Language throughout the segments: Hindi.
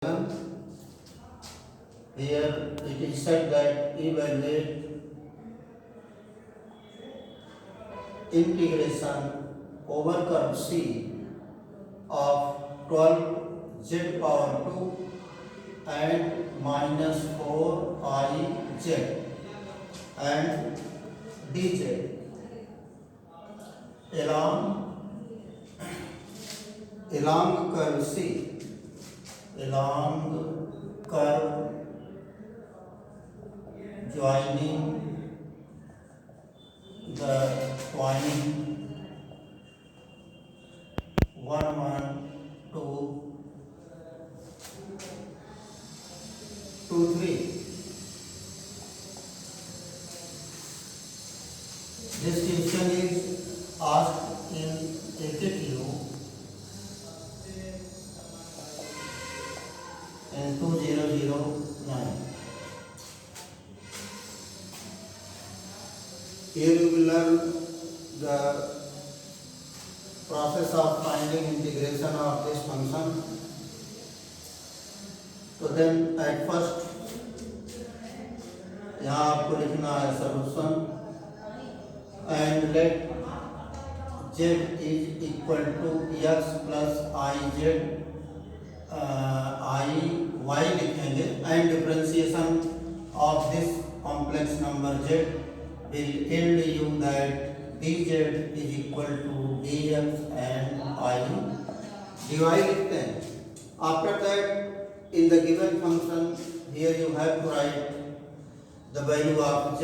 Here it is said that evaluate integration over curve C of 12 z power 2 and minus 4 I z and dz along curve C, along curve joining the point 1 1 2 2 3. This question is asked in AKTU in 2009. Here you will learn the process of finding integration of this function. तो then at first यहाँ आपको लिखना है solution and let z is equal to x plus I z I y लिखेंगे and differentiation of this complex number z will yield you that dz is equal to dx and I dy लिखते हैं. After that in the given function here you have to write the value of z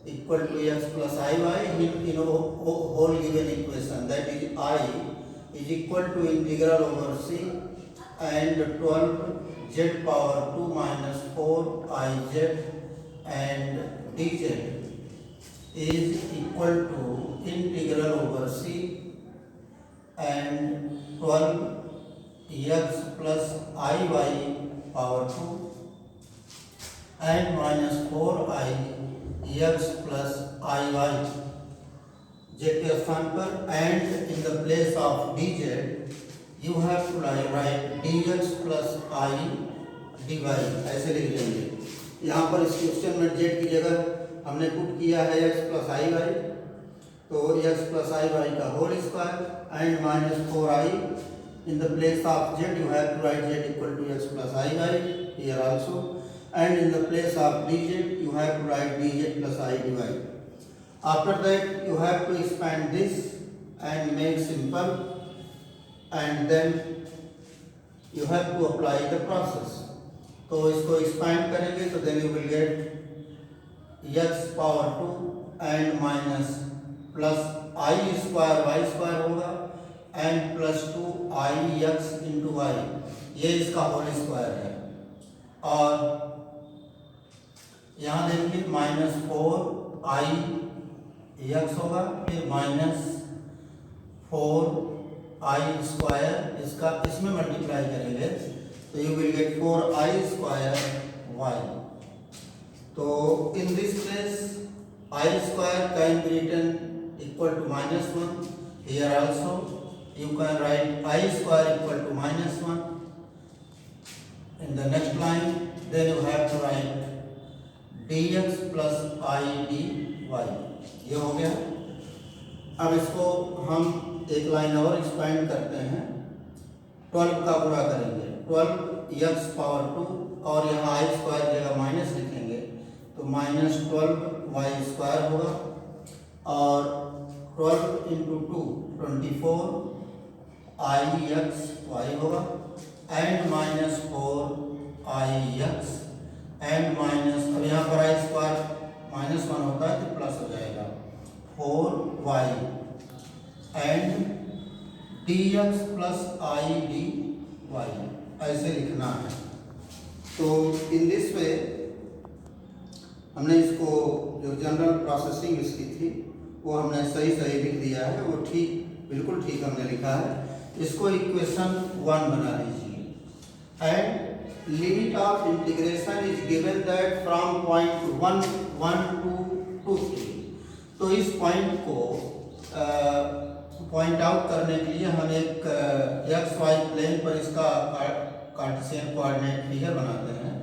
equal to x plus iy in whole given equation, that is I is equal to integral over c and 12 z power 2 minus 4 I z and dz is equal to integral over c and 12 x plus iy power 2 and minus 4 I x plus iy z के स्थान पर and in the place of dz you have to write dx plus I dy ऐसे लिख लेंगे. यहाँ पर इस क्वेश्चन में z की जगह हमने पुट किया है x plus iy, तो x plus iy का whole square and minus 4i. In the place of z you have to write z equal to x plus iy here also, and in the place of dz you have to write dz plus I dy. After that you have to expand this and make simple, and then you have to apply the process. तो इसको expand करेंगे तो then you will get x power 2 and minus plus I square y square होगा and plus 2 I x into y, ये इसका होल स्क्वायर है. और यहाँ देखिए माइनस 4 I x होगा, फिर माइनस 4 I स्क्वायर, इसका इसमें मल्टीप्लाई करेंगे तो you will get 4 I square y. तो in this case I square can be written equal to minus 1. Here also you can write I square equal to minus 1 in the next line. Then you have to write dx plus I dy. ये हो गया. अब इसको हम एक लाइन और एक्सपेंड करते हैं. 12 का गुणा करेंगे, 12 x पावर 2 और यहाँ I स्क्वायर जगह माइनस लिखेंगे तो माइनस 12 y स्क्वायर होगा और 12 इंटू 2 24 I x y होगा and minus 4 I x and minus, अब यहाँ पर I स्क्वायर माइनस 1 होता है तो प्लस हो जाएगा 4 y and dx plus I dy ऐसे लिखना है. तो इन दिस वे हमने इसको जो जनरल प्रोसेसिंग इसकी थी वो हमने सही लिख दिया है, वो ठीक बिल्कुल ठीक हमने लिखा है. इसको इक्वेशन 1 बना लीजिए and limit of integration is given that from point 1 1 to 2 3. तो इस पॉइंट को पॉइंट आउट करने के लिए हम एक एक्स वाई प्लेन पर इसका कार्टेशियन कोऑर्डिनेट फिगर बनाते हैं।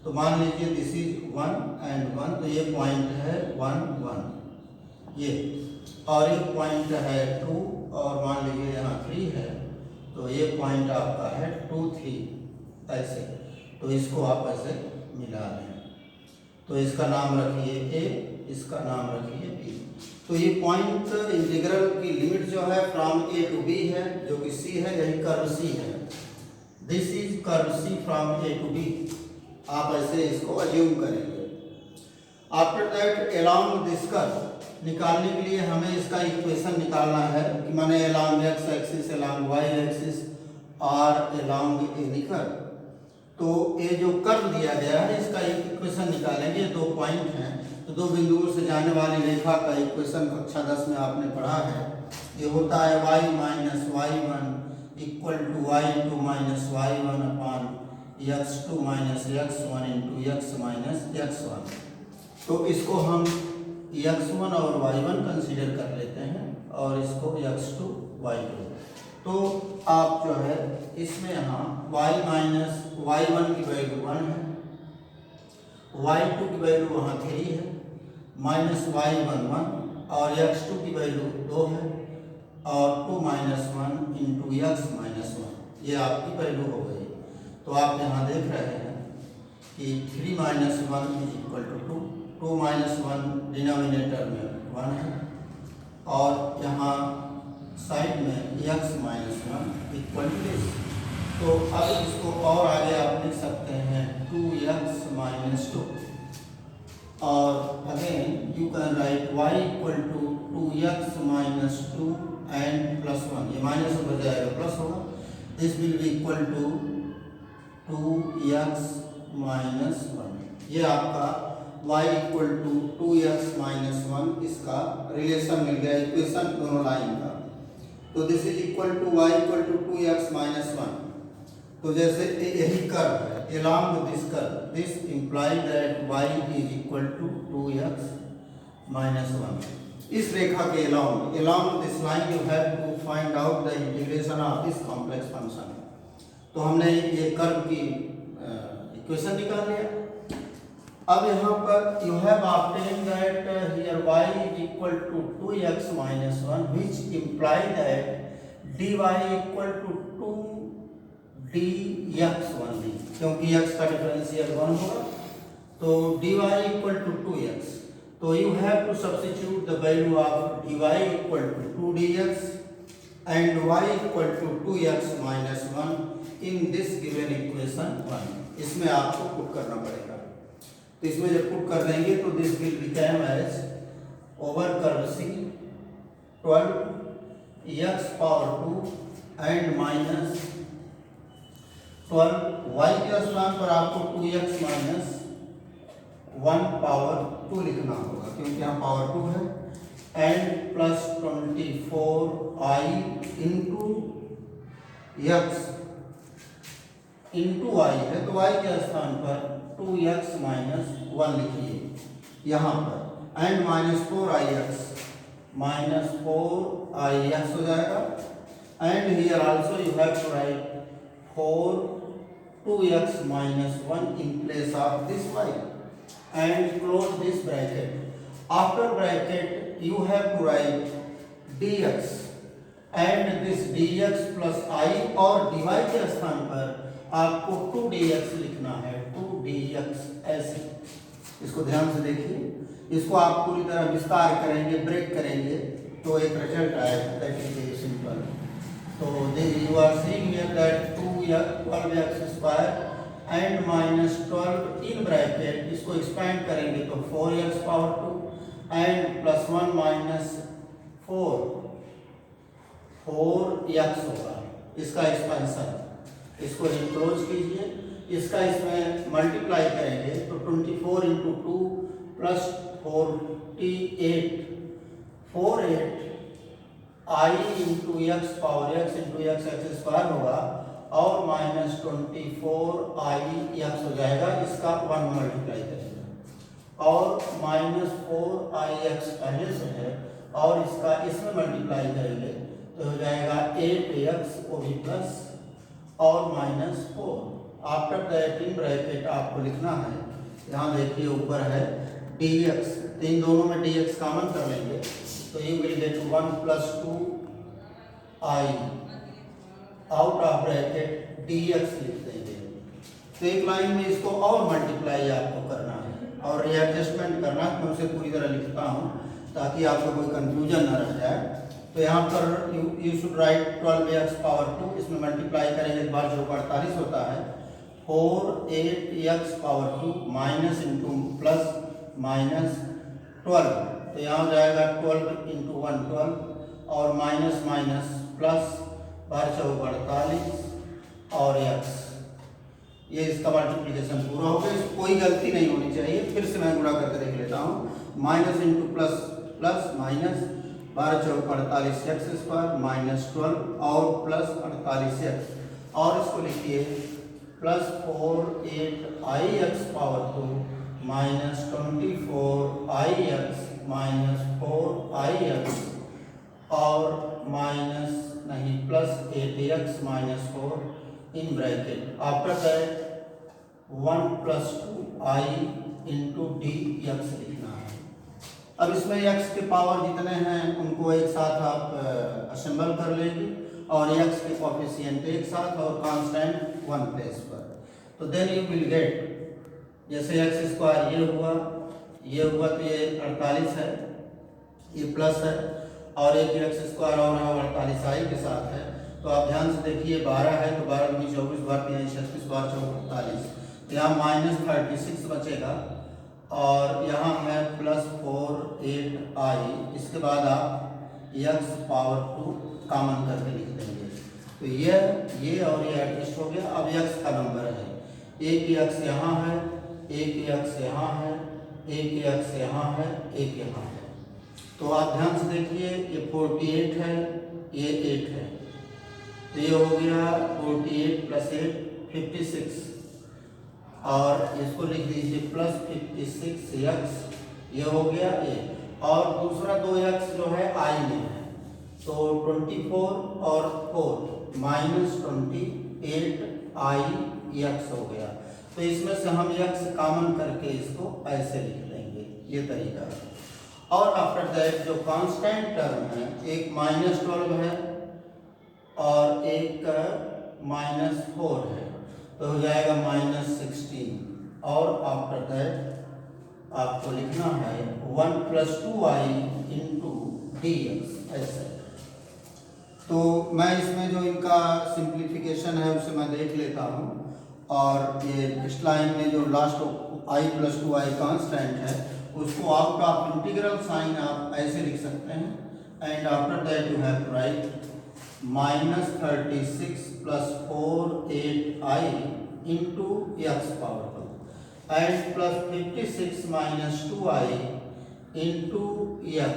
तो मान लीजिए दिस इज 1 एंड 1, तो ये पॉइंट है 1 1 ये, और ये पॉइंट है 2, और मान लीजिए यहाँ 3 है, तो ये पॉइंट आपका है 2 3 ऐसे। तो इसको आप ऐसे मिला लें, तो इसका नाम रखिए ए, इसका नाम रखिए बी। तो ये पॉइंट इंटीग्रल की लिमिट जो है फ्रॉम ए टू बी है, जो कि सी है, यही कर्व सी है। This is curve C from A to B, आप ऐसे इसको अज्यूम करेंगे। After that along this curve निकालने के लिए हमें इसका इक्वेशन निकालना है कि माने along x axis, along y axis और अलोंग एनी कर्व। तो ये जो कर्व दिया गया है इसका एक इक्वेशन निकालेंगे। 2 पॉइंट हैं, तो 2 बिंदुओं से जाने वाली रेखा का इक्वेशन कक्षा 10 में आपने पढ़ा है। ये होता है y minus y1 equal to y2 minus y1 upon x2 minus x1 into x minus x1। तो इसको हम x1 और y1 कंसीडर कर लेते हैं और इसको x2 y2। तो आप जो है इसमें यहाँ y माइनस y1 की वैल्यू 1 है, y2 की वैल्यू वहाँ 3 है, माइनस y1 1 और x2 की वैल्यू 2 है, और 2 माइनस 1 इंटू x माइनस 1, ये आपकी वैल्यू हो गई। तो आप यहाँ देख रहे हैं कि 3 minus 1 is equal to 2, 2 minus 1 denominator में 1 है, और यहाँ साइड में x minus 1 equal to this. तो अब इसको और आगे आप लिख सकते हैं 2x माइनस 2, और again you can write y equal to 2x minus 2 and plus 1, ये माइनस हो जाएगा प्लस होगा, this will be equal to 2x minus 1। ये आपका y equal to 2x minus 1 इसका रिलेशन मिल गया, इक्वेशन दोनों लाइन का। तो this is equal to y equal to 2x minus 1। तो जैसे यही कर्व है along this curve, this implies that y is equal to 2x minus 1। इस रेखा के along this line you have to find out the integration of this complex function। तो हमने ये कर्व की इक्वेशन निकाल लिया। अब यहाँ पर you have obtained that here y is equal to 2x minus 1, which imply that dy equal to 2 dx only, क्योंकि x का डिफरेंशियल 1 होगा, तो dy इक्वल टू 2x। तो you have to substitute the value of dy equal to 2 dx and y equal to 2x minus 1 in this given equation 1। इसमें आपको पुट करना पड़ेगा। तो इसमें जब पुट कर देंगे तो this will become as over curve C 12 x power 2 and minus 12 y के स्थान पर आपको 2x माइनस 1 पावर 2 लिखना होगा, क्योंकि यहाँ पावर 2 है, and plus 24i into x into y है, तो y के स्थान पर 2x माइनस 1 लिखिए यहाँ पर, and minus 4ix minus 4ix हो जाएगा, and here also you have to write 2x minus 1 in place of this y and close this bracket. After bracket you have to write dx and this dx plus I और dy के स्थान पर आपको 2dx लिखना है, 2dx ऐसे। इसको ध्यान से देखिए, इसको आप पूरी तरह विस्तार करेंगे, ब्रेक करेंगे तो एक रिजल्ट आएगा, that is simple. So you are seeing here that 12x square and minus 12 in bracket, इसको expand करेंगे तो 4x power 2 and plus 1 minus 4x होगा इसका एक्सपेंशन। इसको इनक्लोज कीजिए, इसका इसमें मल्टीप्लाई करेंगे तो 24 into 2 plus 48 I into x power x into x x square होगा, और माइनस 24i x हो जाएगा, इसका 1 मल्टीप्लाई करेंगे, और माइनस 4ix पहले से है और इसका इसमें मल्टीप्लाई करेंगे तो हो जाएगा 8x वो भी प्लस और minus 4। After that in bracket आपको लिखना है, यहाँ देखिए ऊपर है dx, तो इन दोनों में dx कॉमन कर लेंगे तो you will gate 1 + 2i out of bracket dx लिख देंगे। तो एक लाइन में इसको और मल्टीप्लाई आपको करना है और रीएडजस्टमेंट करना है। मैं उसे पूरी तरह लिखता हूँ ताकि आपको कोई कंफ्यूजन न रह जाए। तो यहाँ पर यू शुड राइट 12x⁴, इसमें मल्टीप्लाई करेंगे एक बार जो 48 होता है 4 8x⁴ minus into plus minus 12, तो यहाँ हो जाएगा 12 × 1 12 और माइनस माइनस प्लस 48 और x, ये इसका मल्टीप्लिकेशन पूरा हो गया। कोई गलती नहीं होनी चाहिए, फिर से मैं गुणा करके देख लेता हूँ। Minus into plus plus minus 12 × 4 48x² minus 12 और प्लस 48x, और इसको लिखिए plus 4 8i(x⁴) minus 24i(x) minus 4i(x) और माइनस नहीं plus 8x minus 4 in bracket. After that 1 + 2i into dx लिखना है। अब इसमें x के पावर जितने हैं उनको एक साथ आप असेंबल कर लेंगे और x के कोफिशिएंट एक साथ और कांस्टेंट 1 प्लेस पर। तो देन यू विल गेट, जैसे x² ये हुआ तो ये 48 है, ये प्लस है और एक x² और है 48i के साथ है। तो आप ध्यान से देखिए 12 है तो 12 × 24 बार 36 बार 48, तो यहाँ माइनस 36 बचेगा और यहाँ है प्लस 4 8i, इसके बाद आप x⁴ कॉमन करके लिख देंगे। तो ये और ये एडजस्ट हो गया। अब x का नंबर है, एक x यहाँ है, एक x यहाँ है, एक x यहाँ है, एक यहाँ है। तो आप ध्यान से देखिए ये 48 है, ये 8 है, तो ये हो गया 48 + 8 56 और इसको लिख दीजिए प्लस 56x, ये हो गया ये। और दूसरा 2x जो है i में है, तो 24 और 4 माइनस 28i(x) हो गया। तो इसमें से हम x कॉमन करके इसको ऐसे लिख लेंगे, ये तरीका है। और आफ्टर दैट जो कांस्टेंट टर्म है, एक -12 है और एक -4 है, तो हो जाएगा -16 और आफ्टर दैट आपको लिखना है 1 + 2i इंटू dx ऐसे। तो मैं इसमें जो इनका सिंप्लीफिकेशन है उसे मैं देख लेता हूँ। और ये इस लाइन में जो लास्ट i + 2i कांस्टेंट है उसको आउट ऑफ इंटीग्रल साइन आप ऐसे लिख सकते हैं। And after that you have to write -36 + 4 8i into x⁴ and plus 56 - 2i into x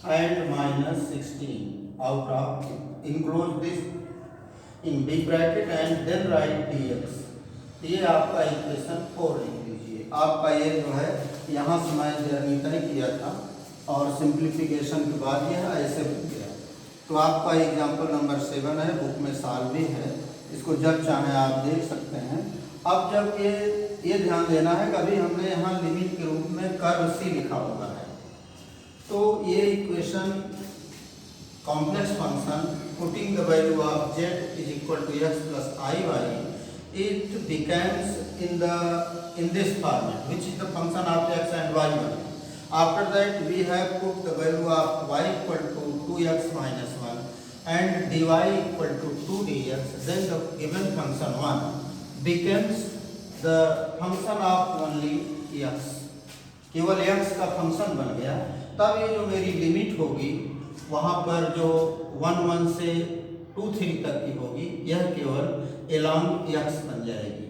and -16 out of enclose this in big bracket and then write dx। ये आपका इक्वेशन 4 लिख लीजिए। आपका ये जो है यहाँ से मैं जर्नी तय किया था और सिंप्लीफिकेशन के बाद यह ऐसे बन गया। तो आपका एग्जाम्पल नंबर 7 है, बुक में साल भी है, इसको जब चाहें आप देख सकते हैं। अब जब ये ध्यान देना है, कभी हमने यहाँ लिमिट के रूप में कर्व C लिखा हुआ है, तो ये equation complex function putting the value of z = x + iy, it becomes in this format, which is the function of x and y1. After that we have put the value of y = 2x - 1 and dy = 2dx, then the given function 1 becomes the function of only x, केवल x का फंक्शन बन गया। तब ये जो मेरी लिमिट होगी वहाँ पर जो 1 1 से 2 3 तक की होगी, यह केवल along x बन जाएगी।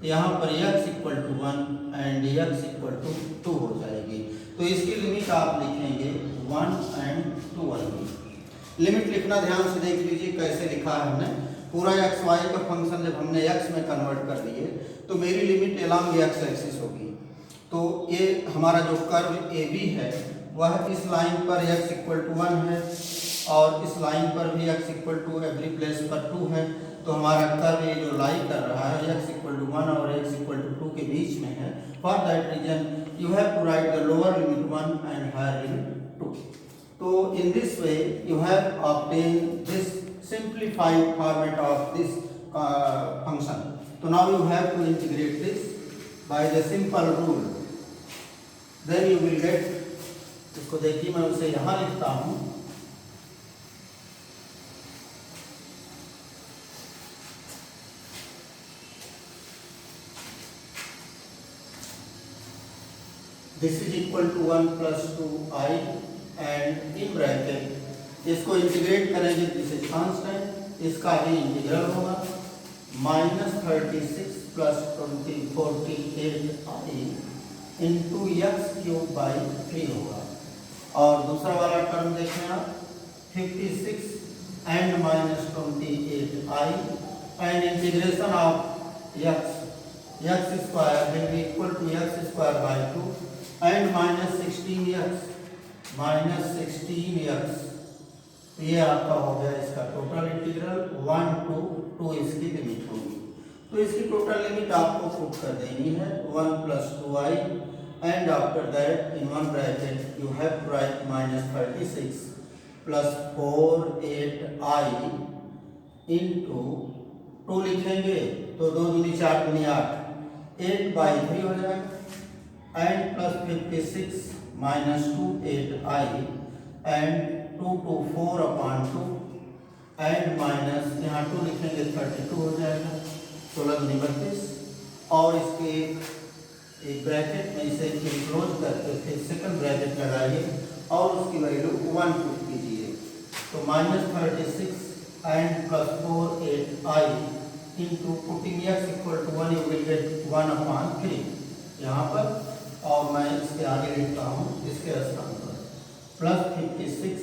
यहाँ पर x = 1 एंड x = 2 हो जाएगी। तो इसकी लिमिट आप लिखेंगे 1 और 2 वाली लिमिट लिखना। ध्यान से देख लीजिए कैसे लिखा है हमने। पूरा x y का फंक्शन जब हमने x में कन्वर्ट कर दिए तो मेरी लिमिट along x एक्सिस होगी। तो ये हमारा जो कर्व AB है वह इस लाइन पर x = 1 है और इस लाइन पर भी x = एवरी प्लेस पर 2 है। तो हमारा कर्व ये जो लाई कर रहा है x इक्वल टू 1 और x इक्वल टू 2 के बीच में है। For that reason you have to write the lower limit 1 and higher limit 2। तो in this way you have obtain this simplified format of this function. So now you have to integrate this by the simple rule. Then you will get, इसको देखिए मैं उसे यहाँ लिखता हूँ, this is equal to 1 plus 2i and in bracket इसको इंटीग्रेट करेंगे दिस इज कांस्टेंट, इसका भी इंटीग्रल होगा -36 plus 48i into x cube by 3 होगा। और दूसरा वाला टर्म देखें आप 56 and -28i and integration of x square will be equal to x square by 2 and -16x ये आपका हो गया इसका टोटल इंटीग्रल 1 to 2 इसकी लिमिट होगी। तो इसकी टोटल लिमिट आपको पुट कर देनी है 1 plus 2i and after that in one bracket you have to write -36 plus 48i into 2 लिखेंगे तो 2 दूनी 4 दूनी 8/3 हो जाएगा and plus 56 -2 8i and 2 to 4/2 and minus यहाँ 2 लिखेंगे 32 हो जाएगा 16×32 और इसके एक ब्रैकेट में इसे क्लोज करके फिर सेकंड ब्रैकेट लगाइए और उसकी वैल्यू 1 पुट कीजिए। तो -36 and plus 48i into putting x equal to 1 you will get 1/3 यहाँ पर, और मैं इसके आगे लिखता हूँ इसके स्थान पर plus 56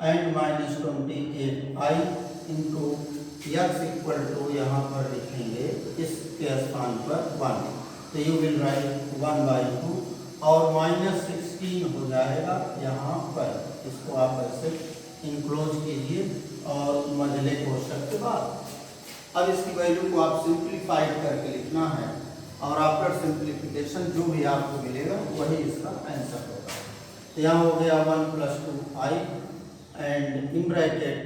and -28i into x equal to यहाँ पर लिखेंगे इसके स्थान पर 1, तो यू विल राइट 1/2 और -16 हो जाएगा यहाँ पर। इसको आप ऐसे इनक्लोज कीजिए और मझले कोष्ठक के बाद अब इसकी वैल्यू को आप सिंप्लीफाइड करके लिखना है और आफ्टर सिंप्लीफिकेशन जो भी आपको मिलेगा वही इसका आंसर होगा। तो यहाँ हो गया 1 plus 2i and in bracket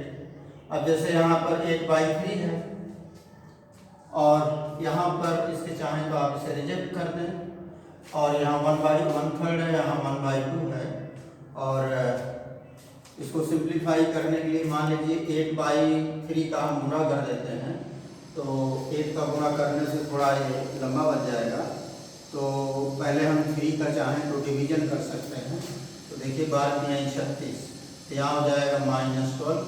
अब जैसे यहाँ पर 8/3 है और यहाँ पर इसके चाहें तो आप इसे रिजेक्ट कर दें और यहाँ 1/1/3 है, यहाँ 1/2 है और इसको सिंप्लीफाई करने के लिए मान लीजिए 8/3 का हम गुणा कर देते हैं तो 8 का गुणा करने से थोड़ा ये लंबा बच जाएगा। तो पहले हम 3 का चाहें तो डिवीजन कर सकते हैं। तो देखिए 12×3 36, यहाँ हो जाएगा -12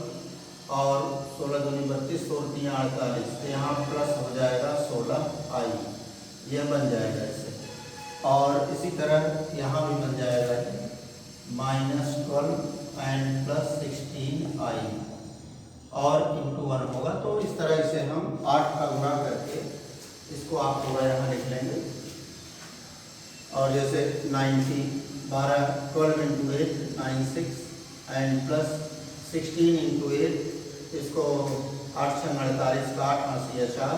और 16×32 16×3 48, तो यहाँ प्लस हो जाएगा 16i, यह बन जाएगा इससे। और इसी तरह यहाँ भी बन जाएगा -12 एंड प्लस 16i और इंटू 1 होगा। तो इस तरह से हम 8 का गुणा करके इसको आप थोड़ा यहाँ लिख लेंगे और जैसे 90 12 इंटू 8 96 एंड प्लस 16 इंटू 8 इसको 8 × 48 का 8 × 4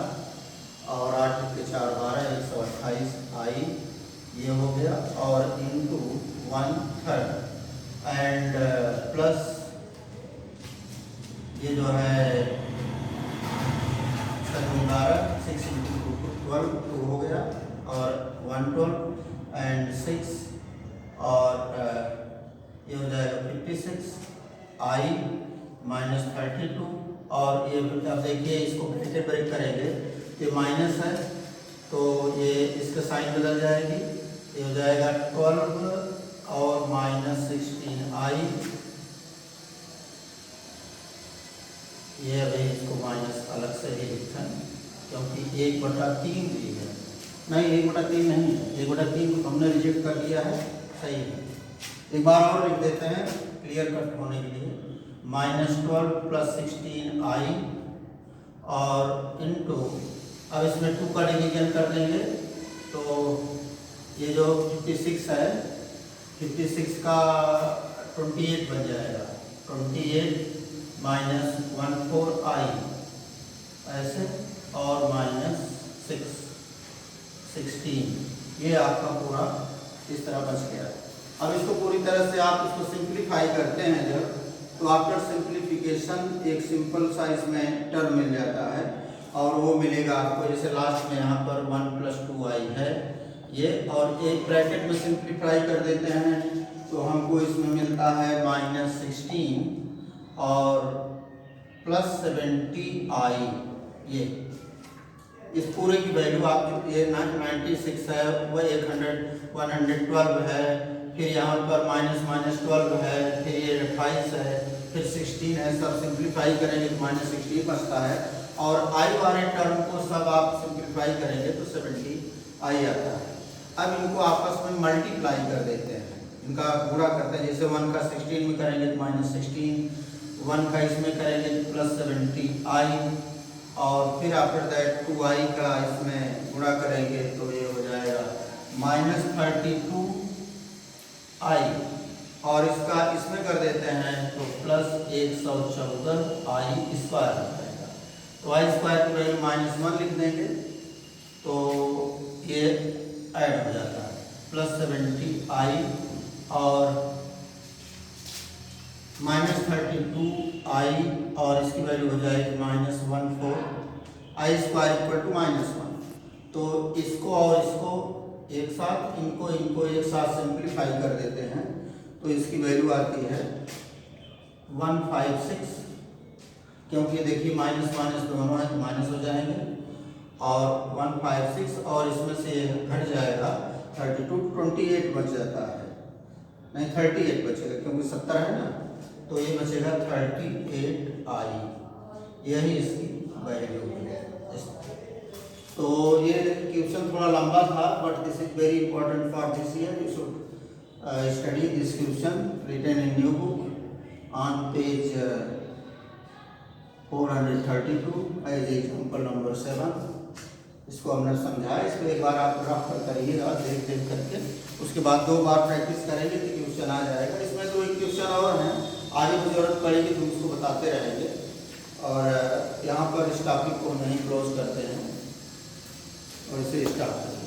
और 8 के 4 12 128i ये हो गया और इंटू 1/3 एंड प्लस ये जो है 6 इंटू 12 2 हो गया और 112 एंड 6 और ये हो जाएगा 56i -32 और ये अब देखिए इसको ब्रैकेट ब्रेक करेंगे ये माइनस है तो ये इसका साइन बदल जाएगी, ये हो जाएगा 12 और -16i, ये अभी इसको माइनस अलग से ही लिखा है क्योंकि 1/3 दी है, नहीं 1/3 नहीं है, 1/3 हमने रिजेक्ट कर दिया है, सही है। एक बार और लिख देते हैं क्लियर कट होने के लिए -12 प्लस 16i और इनटू अब इसमें 2 का डिवीजन कर देंगे तो ये जो 56 है 56 का 28 बन जाएगा, 28 -14i ऐसे और -6 16, ये आपका पूरा इस तरह बच गया। अब इसको पूरी तरह से आप इसको सिंप्लीफाई करते हैं जब, तो आफ्टर सिंप्लीफिकेशन एक सिंपल सा इसमें टर्म मिल जाता है और वो मिलेगा आपको, जैसे लास्ट में यहाँ पर 1 + 2i है ये, और एक ब्रैकेट में सिंप्लीफाई कर देते हैं तो हमको इसमें मिलता है -16 और +70i। ये इस पूरे की वैल्यू आपकी ये 96 है, वह 112 है, फिर यहाँ पर -12 है, फिर ये 28 है, फिर 16 है। सब सिंप्लीफाई करेंगे तो -16 बचता है, और i वाले टर्म को सब आप सिंप्लीफाई करेंगे तो 70i आता है। अब इनको आपस में मल्टीप्लाई कर देते हैं, इनका गुणा करते हैं। जैसे 1 का 16 में करेंगे तो -16, 1 का इसमें करेंगे तो +70i, और फिर आफ्टर दैट 2i का इसमें गुणा करेंगे तो ये हो जाएगा -32i, और इसका इसमें कर देते हैं तो +114i² हो जाएगा। तो i² की वैल्यू -1 लिख देंगे तो ये ऐड हो जाता है +70i और -32i, और इसकी वैल्यू हो जाएगी -14, i² = -1। तो इसको और इसको एक साथ, इनको एक साथ सिंप्लीफाई कर देते हैं तो इसकी वैल्यू आती है 156, क्योंकि देखिए माइनस माइनस दोनों है तो माइनस हो जाएंगे, और 156 और इसमें से घट जाएगा 32, 28 बच जाता है, नहीं 38 बचेगा क्योंकि 70 है ना, तो ये बचेगा 38i, यही इसकी वैल्यू है। तो ये क्वेश्चन थोड़ा लंबा था, but this is very important for this year. You should study this question written in new book on page 432 as example number 7। इसको हमने समझाया, इसको एक बार आप रफ कर करिएगा देख करके, उसके बाद 2 बार प्रैक्टिस करेंगे तो क्वेश्चन आ जाएगा। इसमें तो एक क्वेश्चन और है, आगे को जरूरत पड़ेगी तो उसको बताते रहेंगे, और यहाँ पर इस टॉपिक को नहीं क्लोज करते हैं और इसे स्टार्ट करते हैं।